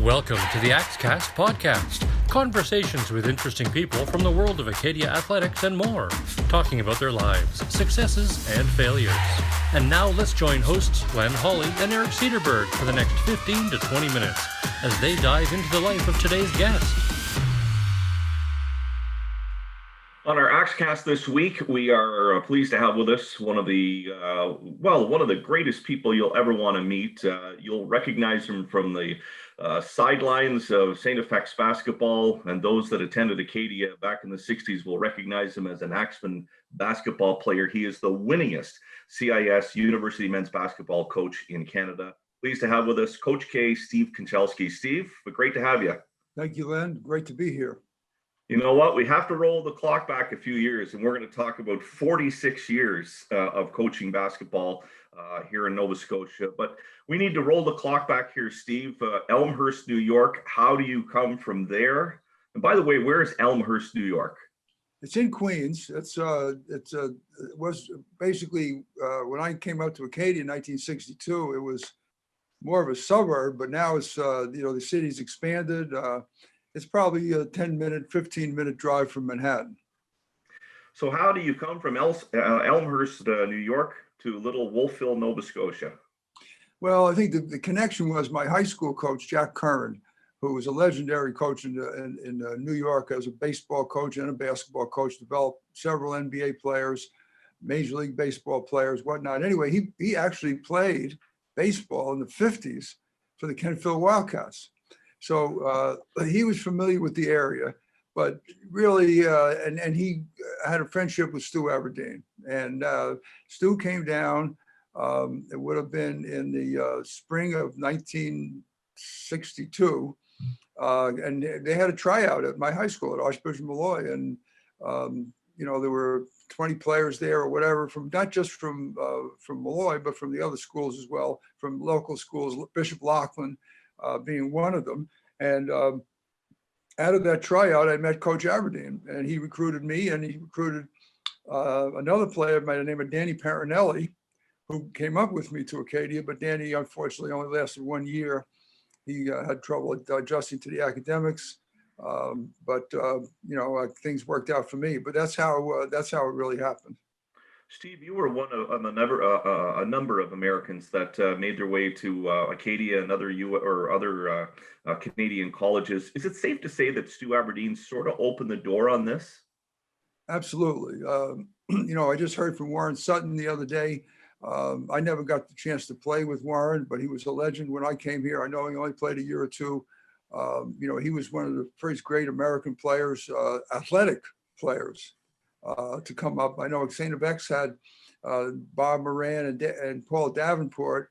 Welcome to the AxeCast podcast. Conversations with interesting people from the world of Acadia athletics and more, talking about their lives, successes, and failures. And now let's join hosts Glenn Hawley and Eric Cederberg for the next 15 to 20 minutes as they dive into the life of today's guest. On our AxeCast this week, we are pleased to have with us one of the greatest people you'll ever want to meet. You'll recognize him from the sidelines of StFX basketball, and those that attended Acadia back in the 60s will recognize him as an Axeman basketball player. He is the winningest CIS University men's basketball coach in Canada. Pleased to have with us Coach K, Steve Konchalski. Steve, great to have you. Thank you, Len. Great to be here. You know what? We have to roll the clock back a few years, and we're going to talk about 46 years of coaching basketball here in Nova Scotia. But we need to roll the clock back here, Steve. Elmhurst, New York. How do you come from there? And by the way, where is Elmhurst, New York? It's in Queens. It was basically when I came out to Acadia in 1962. It was more of a suburb, but now it's the city's expanded. It's probably a 10-minute, 15-minute drive from Manhattan. So how do you come from Elmhurst, New York to Little Wolfville, Nova Scotia? Well, I think the connection was my high school coach, Jack Donohue, who was a legendary coach in New York as a baseball coach and a basketball coach, developed several NBA players, Major League Baseball players, whatnot. Anyway, he actually played baseball in the 50s for the Kentville Wildcats. So he was familiar with the area, but really, and he had a friendship with Stu Aberdeen. And Stu came down, it would have been in the spring of 1962, and they had a tryout at my high school at Archbishop Molloy. And, there were 20 players there or whatever, from not just from Molloy, but from the other schools as well, from local schools, Bishop Lachlan being one of them. And out of that tryout, I met Coach Aberdeen, and he recruited me, and he recruited another player by the name of Danny Parinelli, who came up with me to Acadia, but Danny unfortunately only lasted 1 year. He had trouble adjusting to the academics, but things worked out for me. But that's how it really happened. Steve, you were one of a number of Americans that made their way to Acadia and other Canadian colleges. Is it safe to say that Stu Aberdeen sort of opened the door on this? Absolutely. I just heard from Warren Sutton the other day. I never got the chance to play with Warren, but he was a legend when I came here. I know he only played a year or two. He was one of the first great American players, athletic players. To come up. I know StFX had Bob Moran and Paul Davenport,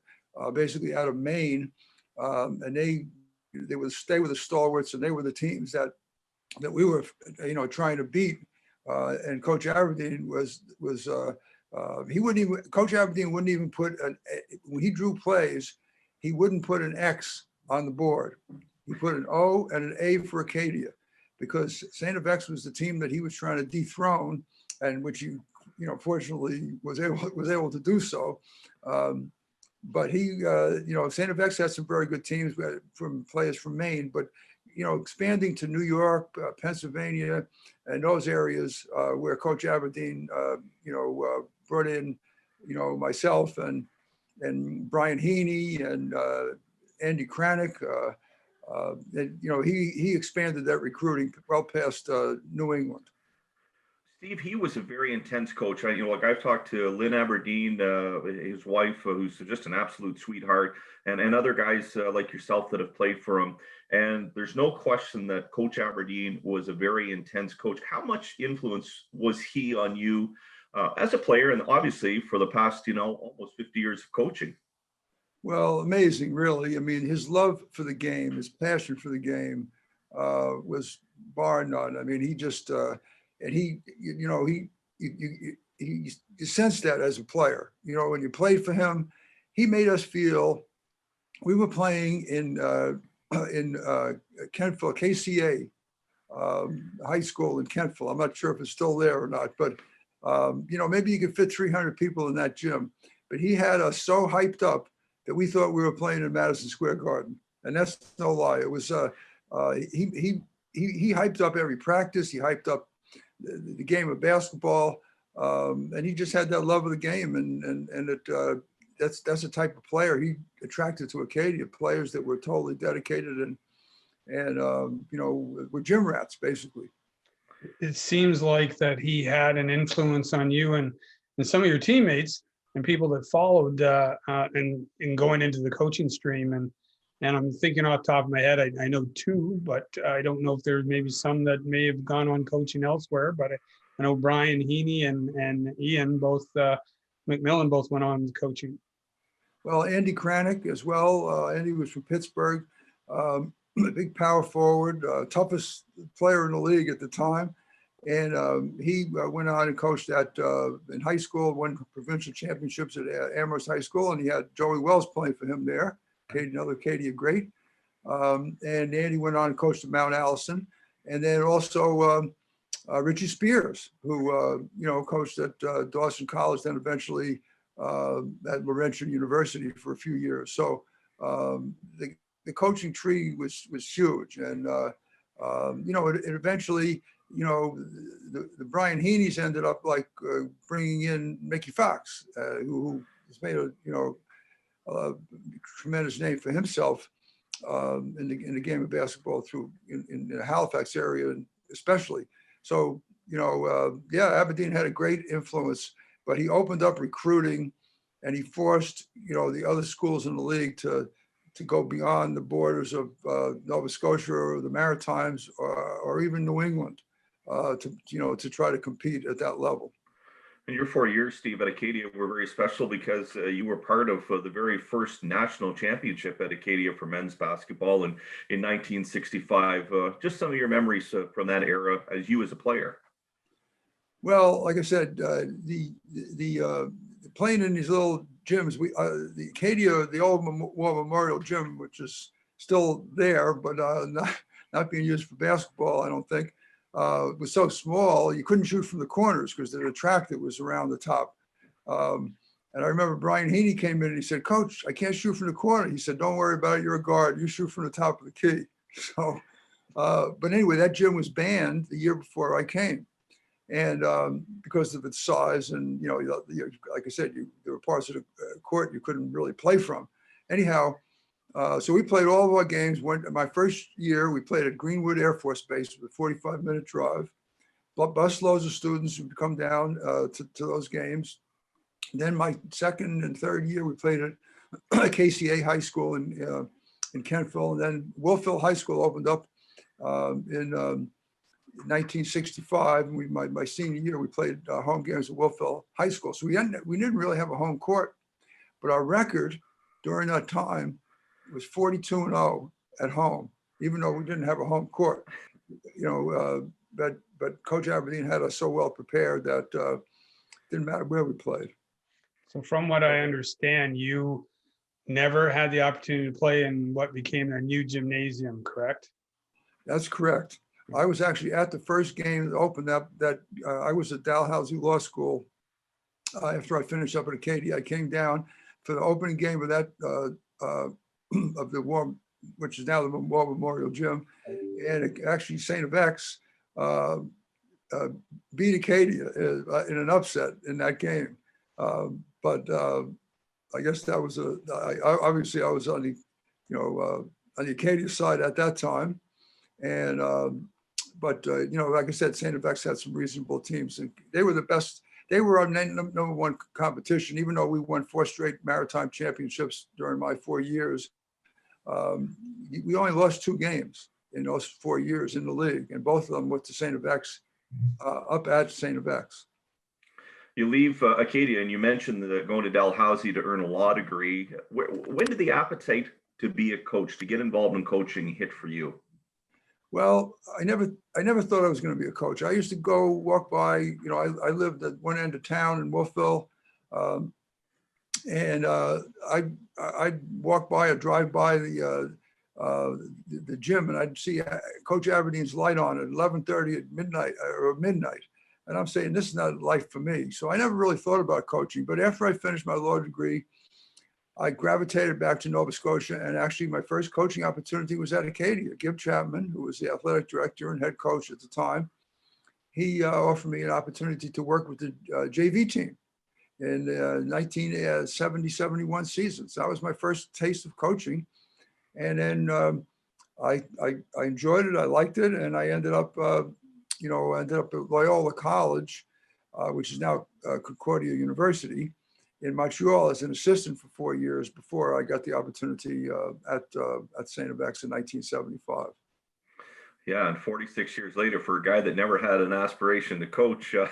basically out of Maine, and they would stay with the stalwarts, and they were the teams that we were trying to beat. And Coach Aberdeen Coach Aberdeen wouldn't even put when he drew plays, he wouldn't put an X on the board. He put an O and an A for Acadia, because StFX was the team that he was trying to dethrone, and which he, fortunately was able to do so. But he, StFX had some very good teams from players from Maine, but expanding to New York, Pennsylvania, and those areas where Coach Aberdeen, brought in, myself and Brian Heaney and Andy Kranick. He expanded that recruiting well past New England. Steve, he was a very intense coach. I've talked to Lynn Aberdeen, his wife, who's just an absolute sweetheart, and other guys like yourself that have played for him. And there's no question that Coach Aberdeen was a very intense coach. How much influence was he on you as a player, and obviously for the past, almost 50 years of coaching? Well, amazing, really. I mean, his love for the game, his passion for the game was bar none. I mean, he just, and he sensed that as a player. When you played for him, he made us feel we were playing in Kentville, KCA high school in Kentville. I'm not sure if it's still there or not, but maybe you could fit 300 people in that gym. But he had us so hyped up that we thought we were playing in Madison Square Garden. and that's no lie. It was he hyped up every practice. He hyped up the game of basketball, and he just had that love of the game, and that's the type of player he attracted to Acadia, players that were totally dedicated and were gym rats basically. It seems like that he had an influence on you and some of your teammates and people that followed in going into the coaching stream. And I'm thinking off the top of my head, I know two, but I don't know if there's maybe some that may have gone on coaching elsewhere. But I know Brian Heaney and Ian, both McMillan, both went on coaching. Well, Andy Kranick as well. Andy was from Pittsburgh, a big power forward, toughest player in the league at the time. And he went on and coached in high school, won provincial championships at Amherst High School, and he had Joey Wells playing for him there, another Acadia great. And Andy went on and coached at Mount Allison. And then also Richie Spears, who coached at Dawson College, then eventually at Laurentian University for a few years. So the coaching tree was huge, and it eventually, the Brian Heaney's ended up like bringing in Mickey Fox, who has made a tremendous name for himself in the game of basketball in the Halifax area, especially. So Aberdeen had a great influence, but he opened up recruiting, and he forced the other schools in the league to go beyond the borders of Nova Scotia or the Maritimes or even New England to try to compete at that level. And your 4 years, Steve, at Acadia were very special because you were part of the very first national championship at Acadia for men's basketball in 1965. Just some of your memories from that era as you as a player. Well, like I said, the playing in these little gyms, the Acadia, the old War Memorial Gym, which is still there, but not being used for basketball, I don't think, was so small you couldn't shoot from the corners because the track that was around the top. And I remember Brian Heaney came in and he said, "Coach, I can't shoot from the corner." He said, "Don't worry about it. You're a guard. You shoot from the top of the key." So, but anyway, that gym was banned the year before I came. And because of its size, and like I said, there were parts of the court you couldn't really play from. Anyhow, so we played all of our games. My first year, we played at Greenwood Air Force Base with a 45-minute drive. Bus loads of students would come down to those games. Then my second and third year, we played at KCA High School in Kentville, and then Wolfville High School opened up in 1965, and my senior year, we played home games at Wolfville High School. So we didn't really have a home court, but our record during that time was 42-0 at home, even though we didn't have a home court. But Coach Aberdeen had us so well prepared that didn't matter where we played. So from what I understand, you never had the opportunity to play in what became a new gymnasium, correct? That's correct. I was actually at the first game that opened up. I was at Dalhousie Law School after I finished up at Acadia. I came down for the opening game of that of the War, which is now the War Memorial Gym, and actually StFX beat Acadia in an upset in that game. But I guess that was obviously I was on the Acadia side at that time, and. But like I said, StFX had some reasonable teams, and they were the best. They were our number one competition, even though we won 4 straight maritime championships during my 4 years. We only lost 2 games in those 4 years in the league, and both of them went to StFX, up at StFX. You leave Acadia, and you mentioned going to Dalhousie to earn a law degree. When did the appetite to be a coach, to get involved in coaching, hit for you? Well, I never thought I was going to be a coach. I used to go walk by, I lived at one end of town in Wolfville, and I'd walk by or drive by the gym, and I'd see Coach Aberdeen's light on at 11:30 at midnight. And I'm saying, this is not life for me. So I never really thought about coaching. But after I finished my law degree, I gravitated back to Nova Scotia, and actually my first coaching opportunity was at Acadia. Gib Chapman, who was the athletic director and head coach at the time, he offered me an opportunity to work with the JV team in 1970-71 seasons. That was my first taste of coaching. And then I enjoyed it, I liked it, and I ended up, at Loyola College, which is now Concordia University, in Montreal as an assistant for 4 years before I got the opportunity at StFX in 1975. Yeah, and 46 years later, for a guy that never had an aspiration to coach, life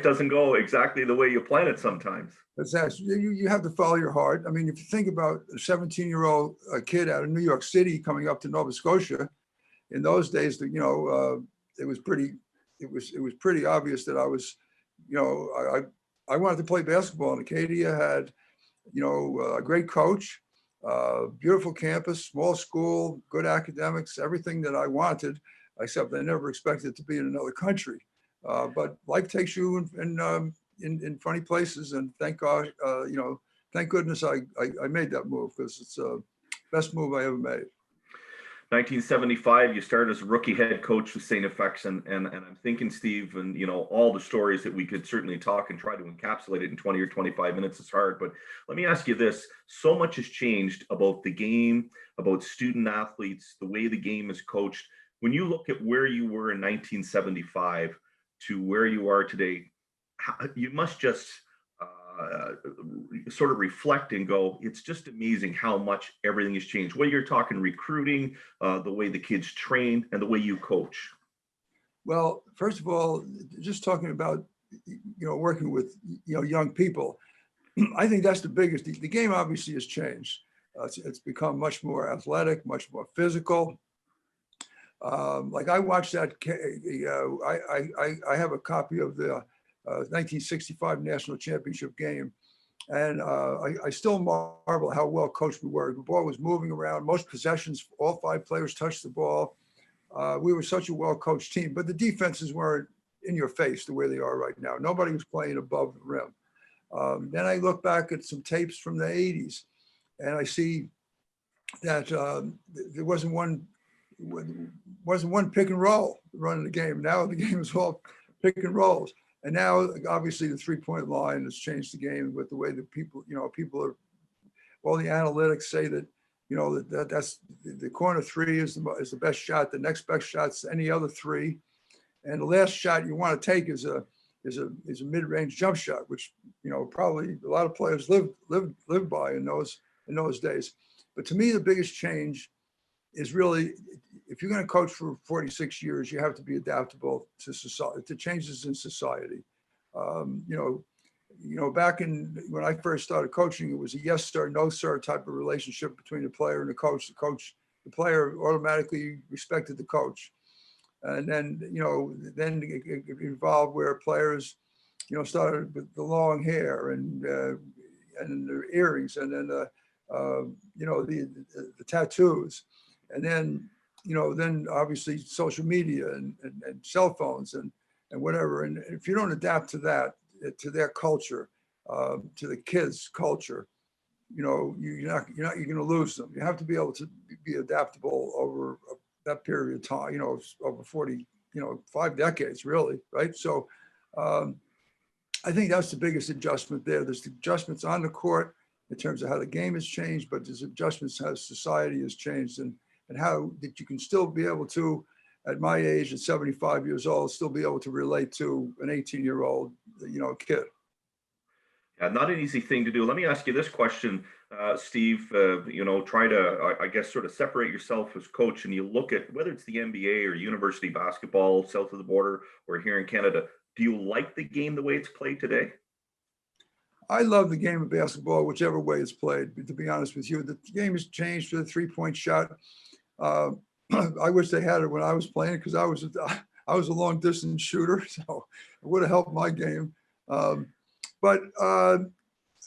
doesn't go exactly the way you plan it sometimes. You have to follow your heart. I mean, if you think about a 17-year-old kid out of New York City coming up to Nova Scotia, in those days, it was pretty obvious that I was, I wanted to play basketball, and Acadia had, a great coach, beautiful campus, small school, good academics, everything that I wanted, except I never expected to be in another country. But life takes you in funny places, and thank God, thank goodness I made that move, because it's the best move I ever made. 1975, you started as a rookie head coach with StFX, and I'm thinking, Steve, and all the stories that we could certainly talk and try to encapsulate it in 20 or 25 minutes is hard. But let me ask you this: so much has changed about the game, about student athletes, the way the game is coached. When you look at where you were in 1975 to where you are today, you must just sort of reflect and go, it's just amazing how much everything has changed. Whether you're talking recruiting, the way the kids train, and the way you coach. Well, first of all, just talking about, working with, young people, I think that's the biggest. The game obviously has changed. It's become much more athletic, much more physical. Like I watched that, I have a copy of the 1965 national championship game. And I still marvel how well coached we were. The ball was moving around. Most possessions, all 5 players touched the ball. We were such a well-coached team, but the defenses weren't in your face the way they are right now. Nobody was playing above the rim. Then I look back at some tapes from the 80s, and I see that there wasn't one pick and roll running the game. Now the game is all pick and rolls. And now, obviously, the three-point line has changed the game with the way that people are. All the analytics say that, that's the corner three is the best shot. The next best shot's any other three, and the last shot you want to take is a mid-range jump shot, which probably a lot of players live by in those days. But to me, the biggest change is really, if you're going to coach for 46 years, you have to be adaptable to society, to changes in society. Back when I first started coaching, it was a yes sir, no sir type of relationship between the player and the coach. The player automatically respected the coach, and then then it evolved where players, started with the long hair and their earrings, and then the tattoos, and then then obviously social media and cell phones and whatever. And if you don't adapt to that, to their culture, to the kids' culture, you're going to lose them. You have to be able to be adaptable over that period of time, over 40, 5 decades, really, right? So I think that's the biggest adjustment there. There's adjustments on the court in terms of how the game has changed, but there's adjustments how society has changed, and how that you can still be able to, at my age, at 75 years old, still be able to relate to an 18-year-old, kid. Yeah, not an easy thing to do. Let me ask you this question, Steve. Try to, I guess, sort of separate yourself as coach, and you look at whether it's the NBA or university basketball south of the border or here in Canada. Do you like the game the way it's played today? I love the game of basketball, whichever way it's played. But to be honest with you, the game has changed for the three-point shot. I wish they had it when I was playing, because I was a long distance shooter, so it would have helped my game. But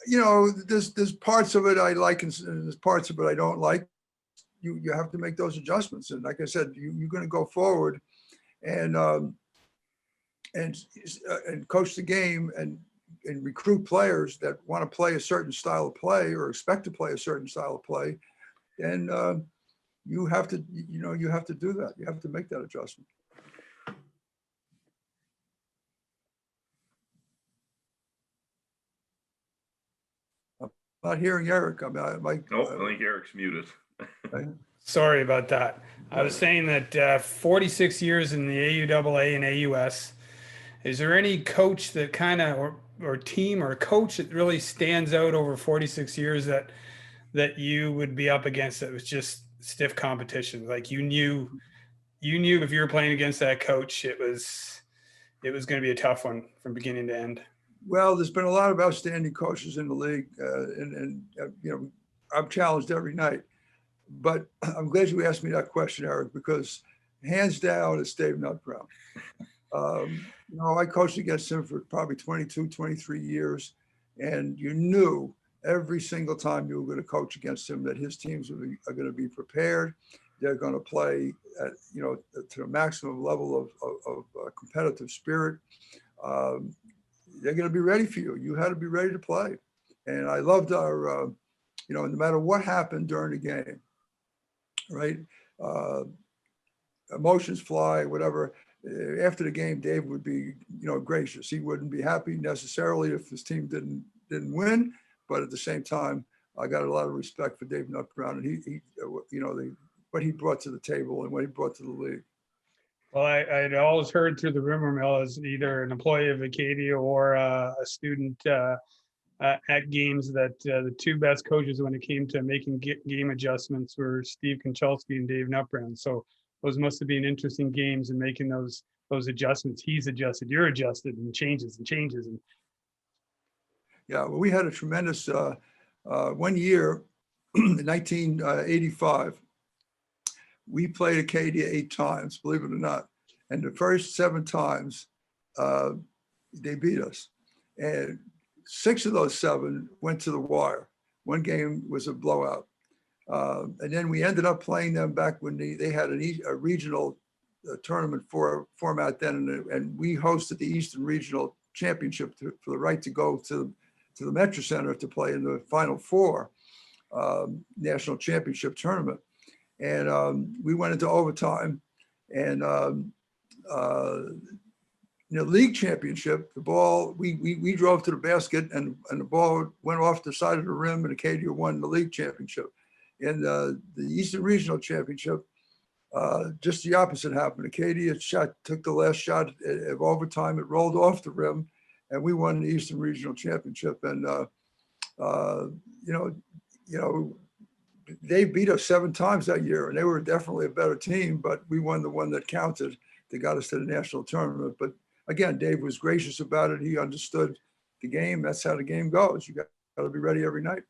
there's parts of it I like, and there's parts of it I don't like. You have to make those adjustments, and like I said, you're going to go forward and coach the game and and recruit players that want to play a certain style of play or expect to play a certain style of play, then you have to, you have to do that. You have to make that adjustment. I'm not hearing Eric. I mean, I think Eric's muted. Sorry about that. I was saying that 46 years in the AUAA and AUS. Is there any coach that kind of, or team or coach that really stands out over 46 years that you would be up against that was just stiff competition? Like you knew if you were playing against that coach, it was going to be a tough one from beginning to end. Well, there's been a lot of outstanding coaches in the league, and I'm challenged every night. But I'm glad you asked me that question, Eric, because hands down, it's Dave Nutbrown. I coached against him for probably 22, 23 years, and you knew every single time you were going to coach against him that his teams are going to be prepared. They're going to play at, to the maximum level of competitive spirit. They're going to be ready for you. You had to be ready to play. And I loved our, no matter what happened during the game, right? Emotions fly, whatever. After the game, Dave would be, gracious. He wouldn't be happy necessarily if his team didn't win, but at the same time, I got a lot of respect for Dave Nutbrown and he what he brought to the table and what he brought to the league. Well, I'd always heard through the rumor mill as either an employee of Acadia or a student at games that the two best coaches when it came to making game adjustments were Steve Konchalski and Dave Nutbrown. So those must have been interesting games and making those adjustments. He's adjusted, you're adjusted, and changes. And yeah, well, we had a tremendous 1 year in 1985. We played Acadia 8 times, believe it or not. And the first 7 times, they beat us. And 6 of those 7 went to the wire. 1 game was a blowout. And then we ended up playing them back when they had a regional tournament format then. And we hosted the Eastern Regional Championship for the right to go to the Metro Center to play in the Final 4 National Championship tournament. And we went into overtime, and league championship, the ball, we drove to the basket and the ball went off the side of the rim and Acadia won the league championship. In the Eastern Regional Championship, just the opposite happened. Acadia took the last shot of overtime, it rolled off the rim, and we won the Eastern Regional Championship. And they beat us 7 times that year, and they were definitely a better team, but we won the one that counted. They got us to the national tournament. But again, Dave was gracious about it. He understood the game. That's how the game goes. You got to be ready every night.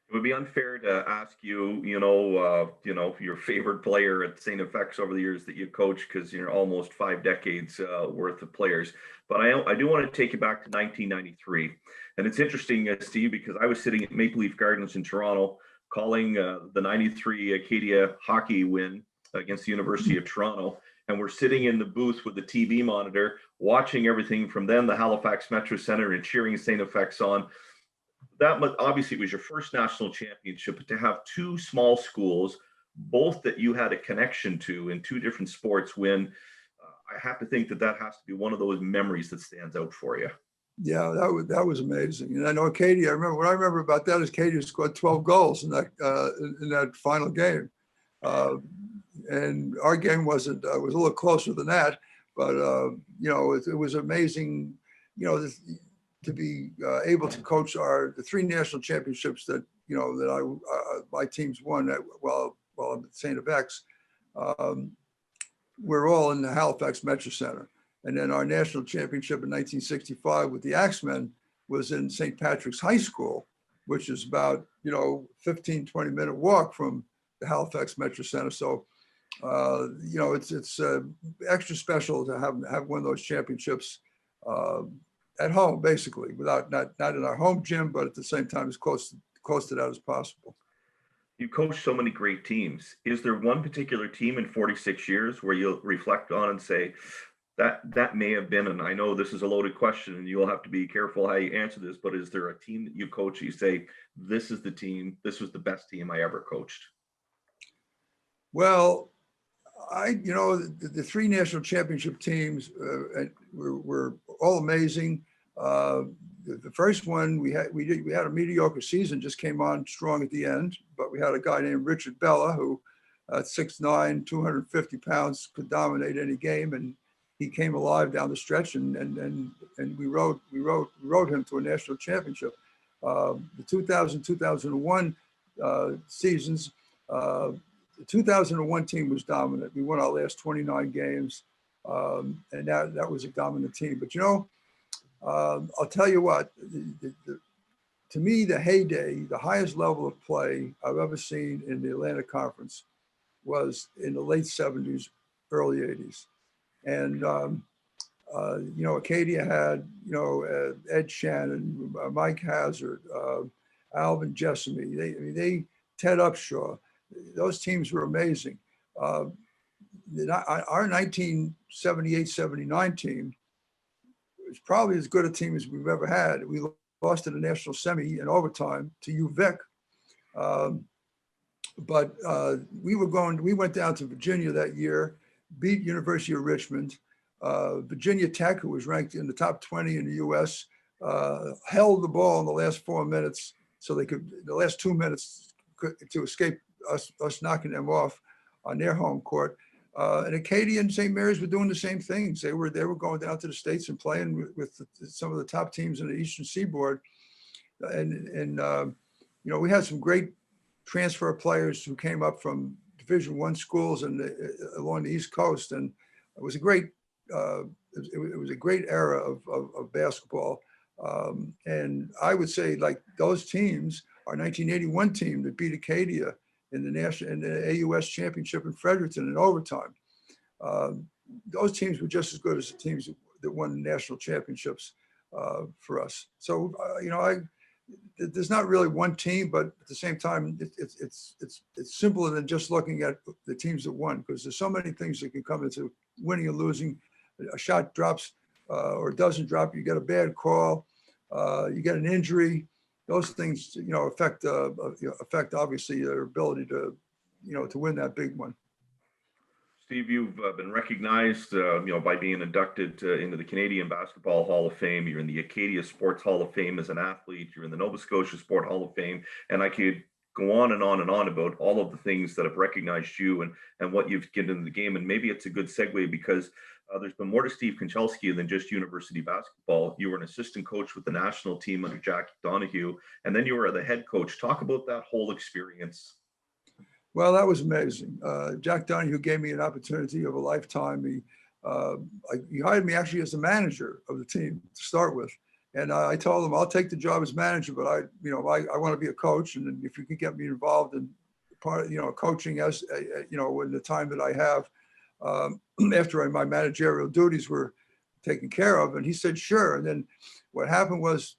It would be unfair to ask you, your favorite player at StFX over the years that you coached, because you're almost 5 decades worth of players. But I do want to take you back to 1993. And it's interesting, Steve, because I was sitting at Maple Leaf Gardens in Toronto, calling the 93 Acadia hockey win against the University of Toronto. And we're sitting in the booth with the TV monitor, watching everything from then, the Halifax Metro Center, and cheering StFX on. That obviously was your first national championship, but to have 2 small schools, both that you had a connection to in 2 different sports win, I have to think that has to be one of those memories that stands out for you. Yeah, that was amazing. And I know Acadia, what I remember about that is Acadia scored 12 goals in that final game. And our game was a little closer than that, but it was amazing, to be able to coach the 3 national championships that my teams won while I'm at StFX. We're all in the Halifax Metro Center. And then our national championship in 1965 with the Axemen was in St. Patrick's High School, which is about, 15, 20-minute walk from the Halifax Metro Center. So, it's extra special to have one of those championships at home, basically, without not in our home gym, but at the same time as close to that as possible. You coach so many great teams. Is there one particular team in 46 years where you'll reflect on and say, that may have been, and I know this is a loaded question and you'll have to be careful how you answer this, but is there a team that you coach, you say, this is the team, this was the best team I ever coached? Well, the three national championship teams were all amazing. The first one we had a mediocre season, just came on strong at the end, but we had a guy named Richard Bella who at 6'9", 250 pounds, could dominate any game, and he came alive down the stretch, and we rode him to a national championship. The 2000-2001 seasons, the 2001 team was dominant. We won our last 29 games, and that was a dominant team. But I'll tell you what, to me, the heyday, the highest level of play I've ever seen in the Atlantic Conference was in the late 70s, early 80s. And, Acadia had, Ed Shannon, Mike Hazard, Alvin Jessamy, Ted Upshaw. Those teams were amazing. Our 1978-79 team was probably as good a team as we've ever had. We lost in the national semi in overtime to UVic. But we went down to Virginia that year, beat University of Richmond. Virginia Tech, who was ranked in the top 20 in the US, held the ball in the last 4 minutes so they could, the last 2 minutes to escape us knocking them off on their home court. And Acadia and St. Mary's were doing the same things. They were going down to the States and playing with some of the top teams in the Eastern Seaboard. And we had some great transfer players who came up from Division I schools and along the East Coast. And it was a great, it was a great era of basketball. And I would say, like, those teams, our 1981 team that beat Acadia in the AUS championship in Fredericton in overtime. Those teams were just as good as the teams that won the national championships for us. So, there's not really one team, but at the same time, it's simpler than just looking at the teams that won, because there's so many things that can come into winning and losing. A shot drops or doesn't drop, you get a bad call, you get an injury. Those things, affect obviously their ability to win that big one. Steve, you've been recognized, by being inducted into the Canadian Basketball Hall of Fame. You're in the Acadia Sports Hall of Fame as an athlete. You're in the Nova Scotia Sport Hall of Fame, and I could go on and on and on about all of the things that have recognized you and what you've given in the game. And maybe it's a good segue because there's been more to Steve Konchalski than just university basketball. You were an assistant coach with the national team under Jack Donohue, and then you were the head coach. Talk about that whole experience. Well, that was amazing. Jack Donohue gave me an opportunity of a lifetime. He hired me actually as the manager of the team to start with. And I told him, I'll take the job as manager, but I want to be a coach. And if you could get me involved in part of, coaching as, in the time that I have, after my managerial duties were taken care of. And he said, sure. And then what happened was,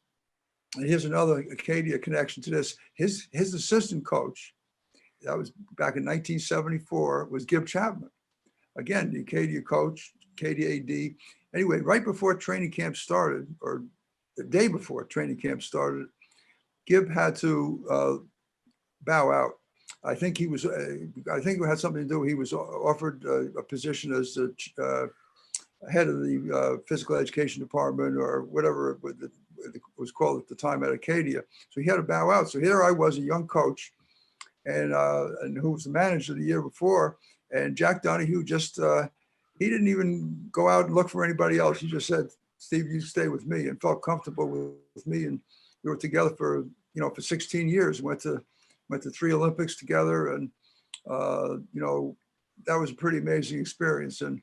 and here's another Acadia connection to this, his assistant coach, that was back in 1974, was Gib Chapman. Again, the Acadia coach, Acadia AD. Anyway, right before training camp started, or the day before training camp started, Gib had to bow out. I think it had something to do, he was offered a position as the head of the physical education department or whatever it was called at the time at Acadia. So he had to bow out. So here I was, a young coach, and who was the manager the year before. And Jack Donohue just, he didn't even go out and look for anybody else. He just said, Steve, you stay with me, and felt comfortable with me. And we were together for 16 years, went to 3 Olympics together. And, that was a pretty amazing experience. And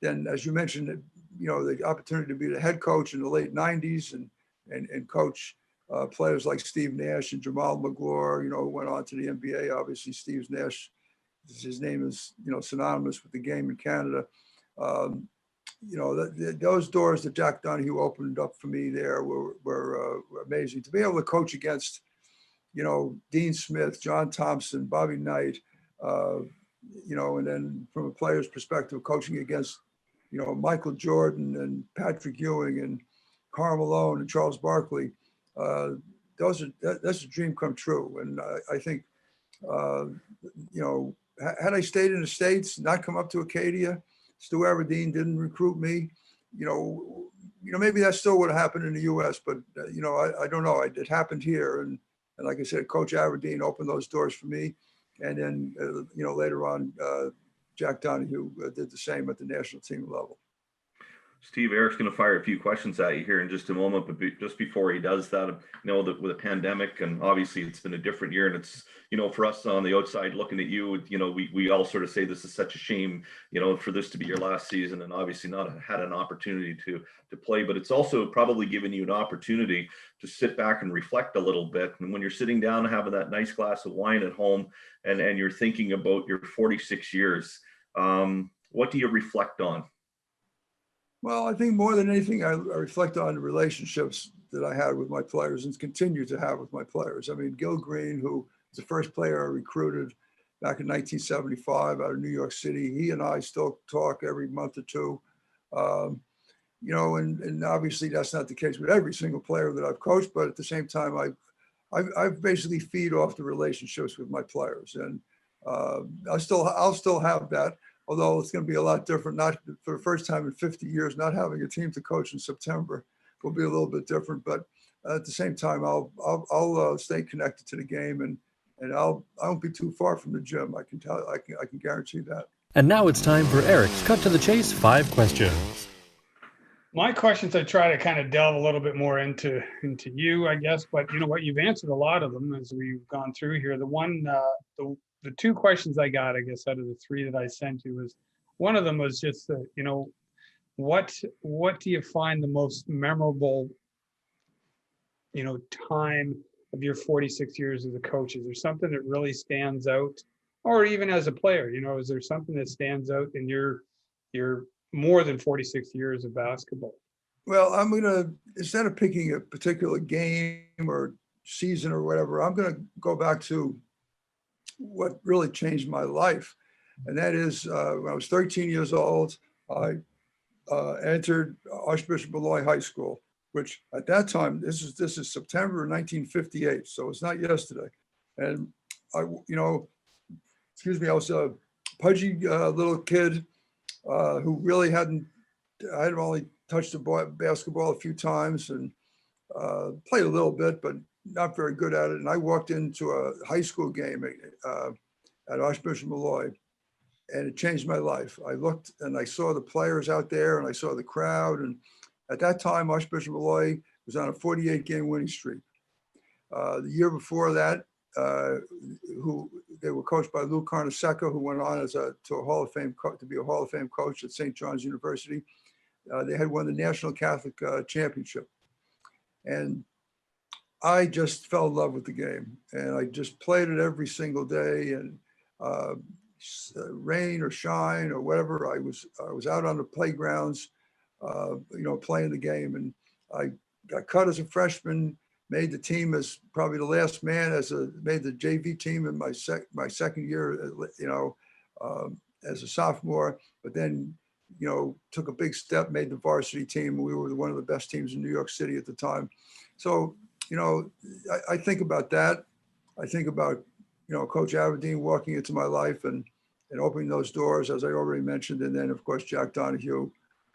then, as you mentioned, the opportunity to be the head coach in the late 90s and coach players like Steve Nash and Jamal McGlure, who went on to the NBA. Obviously, Steve Nash, his name is, synonymous with the game in Canada. Those doors that Jack Donohue opened up for me there were amazing. To be able to coach against, Dean Smith, John Thompson, Bobby Knight, and then from a player's perspective, coaching against, Michael Jordan and Patrick Ewing and Karl Malone and Charles Barkley. That's a dream come true. And I think, had I stayed in the States, not come up to Acadia, Stu Aberdeen didn't recruit me, maybe that still would have happened in the U.S., but, I don't know. It happened here. And like I said, Coach Aberdeen opened those doors for me. And then, later on, Jack Donohue did the same at the national team level. Steve, Eric's going to fire a few questions at you here in just a moment, but just before he does that, that with a pandemic, and obviously it's been a different year, and it's, for us on the outside looking at you, we all sort of say this is such a shame, for this to be your last season, and obviously not had an opportunity to play, but it's also probably given you an opportunity to sit back and reflect a little bit. And when you're sitting down and having that nice glass of wine at home, and you're thinking about your 46 years, what do you reflect on? Well, I think more than anything, I reflect on the relationships that I had with my players and continue to have with my players. I mean, Gil Green, who was the first player I recruited back in 1975 out of New York City, he and I still talk every month or two. And obviously that's not the case with every single player that I've coached, but at the same time, I've basically feed off the relationships with my players, and I'll still have that. Although it's going to be a lot different, not for the first time in 50 years, not having a team to coach in September will be a little bit different. But at the same time, I'll stay connected to the game, and I won't be too far from the gym. I can guarantee that. And now it's time for Eric's Cut to the Chase 5 questions. My questions, I try to kind of delve a little bit more into you, I guess. But you know what, you've answered a lot of them as we've gone through here. The two questions I got, I guess, out of the three that I sent you was, one of them was just, what do you find the most memorable, time of your 46 years as a coach? Is there something that really stands out, or even as a player, is there something that stands out in your more than 46 years of basketball? Well, I'm going to, instead of picking a particular game or season or whatever, I'm going to go back to what really changed my life. And that is when I was 13 years old, I entered Archbishop Molloy High School, which at that time, this is September of 1958. So it's not yesterday. And I was a pudgy little kid who really I had only touched the basketball a few times and played a little bit, but not very good at it. And I walked into a high school game at Archbishop Molloy, and it changed my life. I looked and I saw the players out there, and I saw the crowd. And at that time, Archbishop Molloy was on a 48-game winning streak. The year before that, they were coached by Lou Carnesecca, who went on to be a Hall of Fame coach at St. John's University. They had won the National Catholic Championship. And I just fell in love with the game, and I just played it every single day, and rain or shine or whatever, I was out on the playgrounds, playing the game. And I got cut as a freshman, made the team as probably the last man, made the JV team in my second year, as a sophomore, but then, took a big step, made the varsity team. We were one of the best teams in New York City at the time. So, I think about that. I think about, Coach Aberdeen walking into my life and opening those doors, as I already mentioned. And then, of course, Jack Donohue,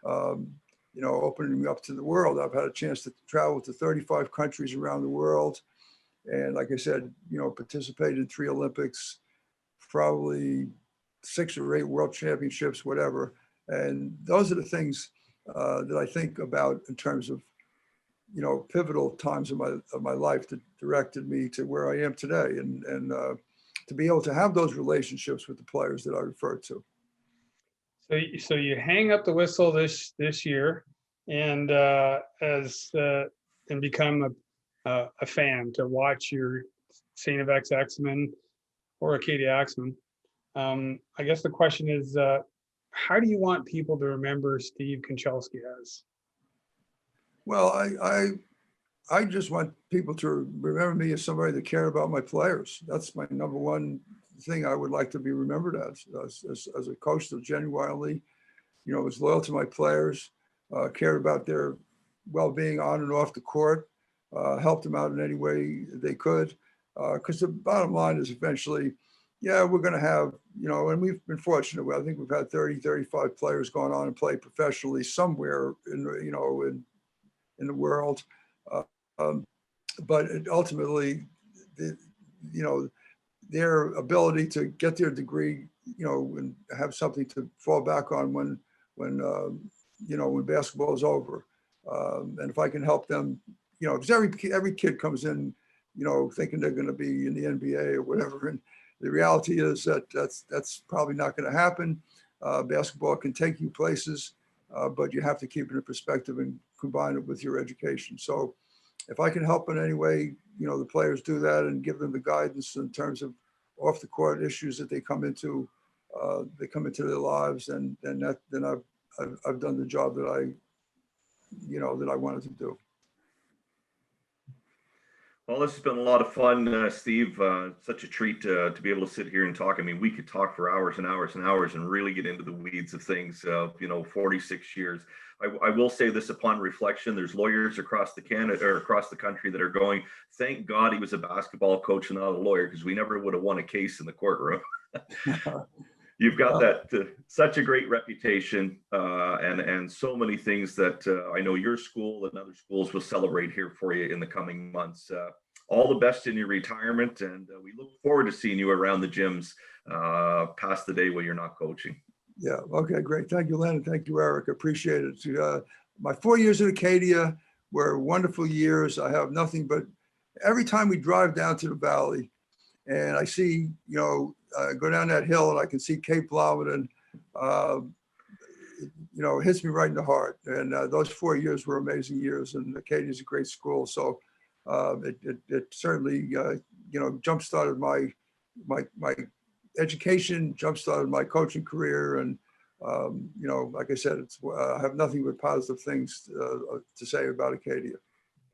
opening me up to the world. I've had a chance to travel to 35 countries around the world. And like I said, participated in 3 Olympics, probably 6 or 8 world championships, whatever. And those are the things that I think about in terms of, pivotal times of my life that directed me to where I am today, and to be able to have those relationships with the players that I referred to. So you hang up the whistle this year, and and become a fan to watch your StFX Axemen or Acadia Axemen. I guess the question is, how do you want people to remember Steve Kochalski as? Well, I just want people to remember me as somebody that cared about my players. That's my number one thing I would like to be remembered as a coach that genuinely was loyal to my players, cared about their well-being on and off the court, helped them out in any way they could. Because the bottom line is eventually, yeah, we're going to have, and we've been fortunate. I think we've had 30, 35 players going on and play professionally somewhere in the world. But ultimately, their ability to get their degree, and have something to fall back on when basketball is over. And if I can help them, because every kid comes in, thinking they're going to be in the NBA or whatever. And the reality is that that's probably not going to happen. Basketball can take you places, but you have to keep it in perspective and combine it with your education. So if I can help in any way, the players do that and give them the guidance in terms of off the court issues that they come into their lives, and then I've done the job that I wanted to do. Well, this has been a lot of fun, Steve. Such a treat to be able to sit here and talk. I mean, we could talk for hours and hours and hours and really get into the weeds of things. 46 years. I will say this upon reflection: there's lawyers across the country that are going, thank God he was a basketball coach and not a lawyer, because we never would have won a case in the courtroom. You've got that such a great reputation, and so many things that I know your school and other schools will celebrate here for you in the coming months. All the best in your retirement, and we look forward to seeing you around the gyms past the day when you're not coaching. Yeah. Okay, great. Thank you, Len, and thank you, Eric. Appreciate it. My 4 years at Acadia were wonderful years. I have nothing but, every time we drive down to the valley and I see, go down that hill and I can see Cape Blomidon, it hits me right in the heart. And those 4 years were amazing years, and Acadia is a great school. So it certainly, jump-started my education, jump-started my coaching career. And, like I said, I have nothing but positive things to say about Acadia.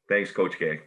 Thanks, Coach K.